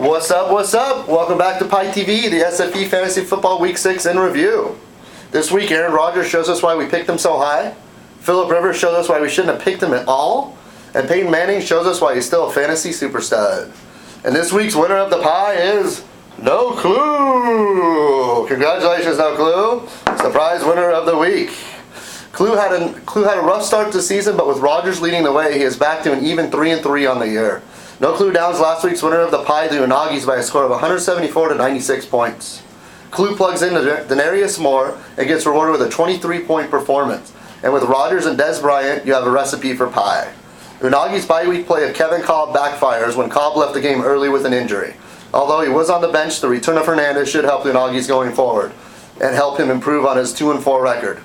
What's up, what's up? Welcome back to Pie TV, the SFE Fantasy Football Week 6 in review. This week, Aaron Rodgers shows us why we picked him so high. Phillip Rivers shows us why we shouldn't have picked him at all. And Peyton Manning shows us why he's still a fantasy super stud. And this week's winner of the pie is No Clue. Congratulations, No Clue. It's the prize winner of the week. Clue had a rough start to the season, but with Rodgers leading the way, he is back to an even 3-3 on the year. No Clue downs last week's winner of the pie, the Unagis, by a score of 174 to 96 points. Clue plugs in Denarius Moore and gets rewarded with a 23-point performance. And with Rodgers and Dez Bryant, you have a recipe for pie. Unagi's bye week play of Kevin Kolb backfires when Kolb left the game early with an injury. Although he was on the bench, the return of Hernandez should help the Unagis going forward and help him improve on his 2-4 record.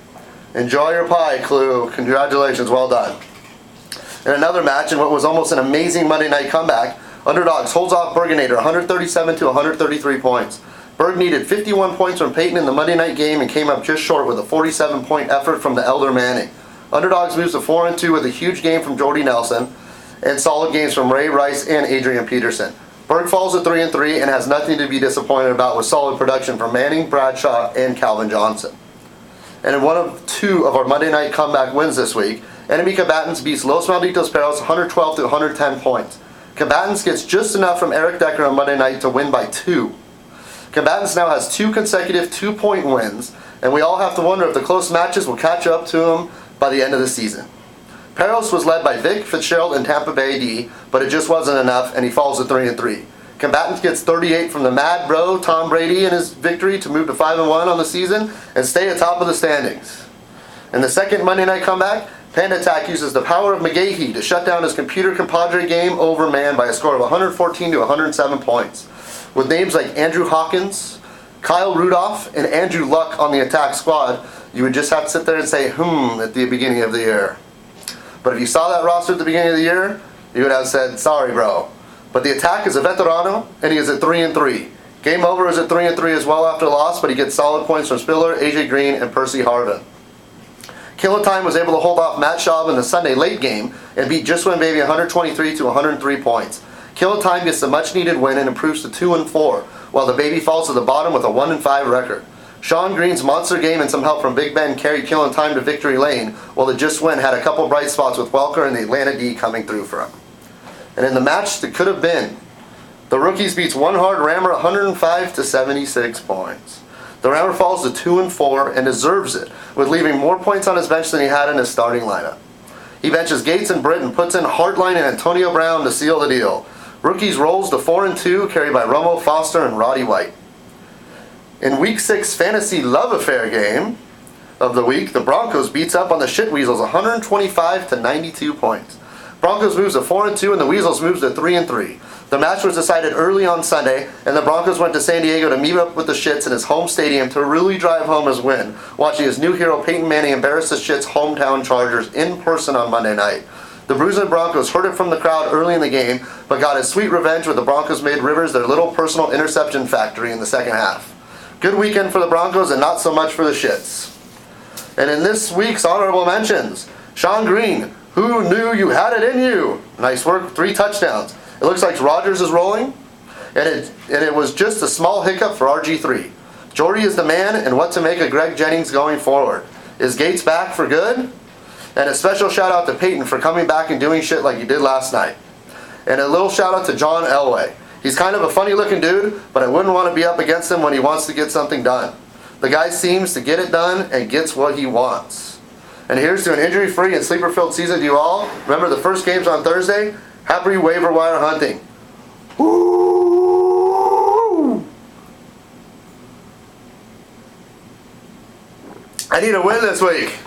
Enjoy your pie, Clue. Congratulations, well done. In another match, in what was almost an amazing Monday night comeback, Underdogs holds off Bergenator 137 to 133 points. Berg needed 51 points from Peyton in the Monday night game and came up just short with a 47-point effort from the elder Manning. Underdogs moves to 4-2 with a huge game from Jordy Nelson and solid games from Ray Rice and Adrian Peterson. Berg falls to 3-3 and has nothing to be disappointed about with solid production from Manning, Bradshaw, and Calvin Johnson. And in one of two of our Monday night comeback wins this week, Enemy Combatants beats Los Malditos Perros 112 to 110 points. Combatants gets just enough from Eric Decker on Monday night to win by 2. Combatants now has 2 consecutive 2-point wins, and we all have to wonder if the close matches will catch up to him by the end of the season. Perros was led by Vic Fitzgerald and Tampa Bay D, but it just wasn't enough, and he falls to 3-3. Combatants gets 38 from the Mad Bro Tom Brady in his victory to move to 5-1 on the season and stay atop of the standings. In the second Monday night comeback, Panda Attack uses the power of McGahee to shut down his computer compadre game over man by a score of 114 to 107 points. With names like Andrew Hawkins, Kyle Rudolph, and Andrew Luck on the attack squad, you would just have to sit there and say, at the beginning of the year. But if you saw that roster at the beginning of the year, you would have said, sorry, bro. But the attack is a veterano, and he is at 3-3. Game Over is at 3-3 as well after a loss, but he gets solid points from Spiller, AJ Green, and Percy Harvin. Killer Time was able to hold off Matt Schaub in the Sunday late game and beat Just Win Baby 123 to 103 points. Killer Time gets the much needed win and improves to 2-4, while the Baby falls to the bottom with a 1-5 record. Sean Green's monster game and some help from Big Ben carried Killer Time to victory lane, while the Just Win had a couple bright spots with Welker and the Atlanta D coming through for him. And in the match that could have been, the Rookies beats One Hard Rammer 105 to 76 points. The Rammer falls to 2-4 and deserves it, with leaving more points on his bench than he had in his starting lineup. He benches Gates and Britt and puts in Hartline and Antonio Brown to seal the deal. Rookies rolls to 4-2, carried by Romo Foster and Roddy White. In Week 6 Fantasy Love Affair game of the week, the Broncos beats up on the Shit Weasels 125 to 92 points. Broncos moves to 4-2 and the Weasels moves to 3-3. The match was decided early on Sunday, and the Broncos went to San Diego to meet up with the Shits in his home stadium to really drive home his win, watching his new hero Peyton Manning embarrass the Shits' hometown Chargers in person on Monday night. The Bruising Broncos heard it from the crowd early in the game, but got his sweet revenge when the Broncos made Rivers their little personal interception factory in the second half. Good weekend for the Broncos and not so much for the Shits. And in this week's honorable mentions, Sean Green, who knew you had it in you? Nice work, 3 touchdowns. It looks like Rodgers is rolling, and it was just a small hiccup for RG3. Jordy is the man, and what to make of Greg Jennings going forward. Is Gates back for good? And a special shout out to Peyton for coming back and doing shit like he did last night. And a little shout out to John Elway. He's kind of a funny looking dude, but I wouldn't want to be up against him when he wants to get something done. The guy seems to get it done and gets what he wants. And here's to an injury-free and sleeper-filled season to you all. Remember, the first game's on Thursday. Happy waiver wire hunting. Woo! I need a win this week.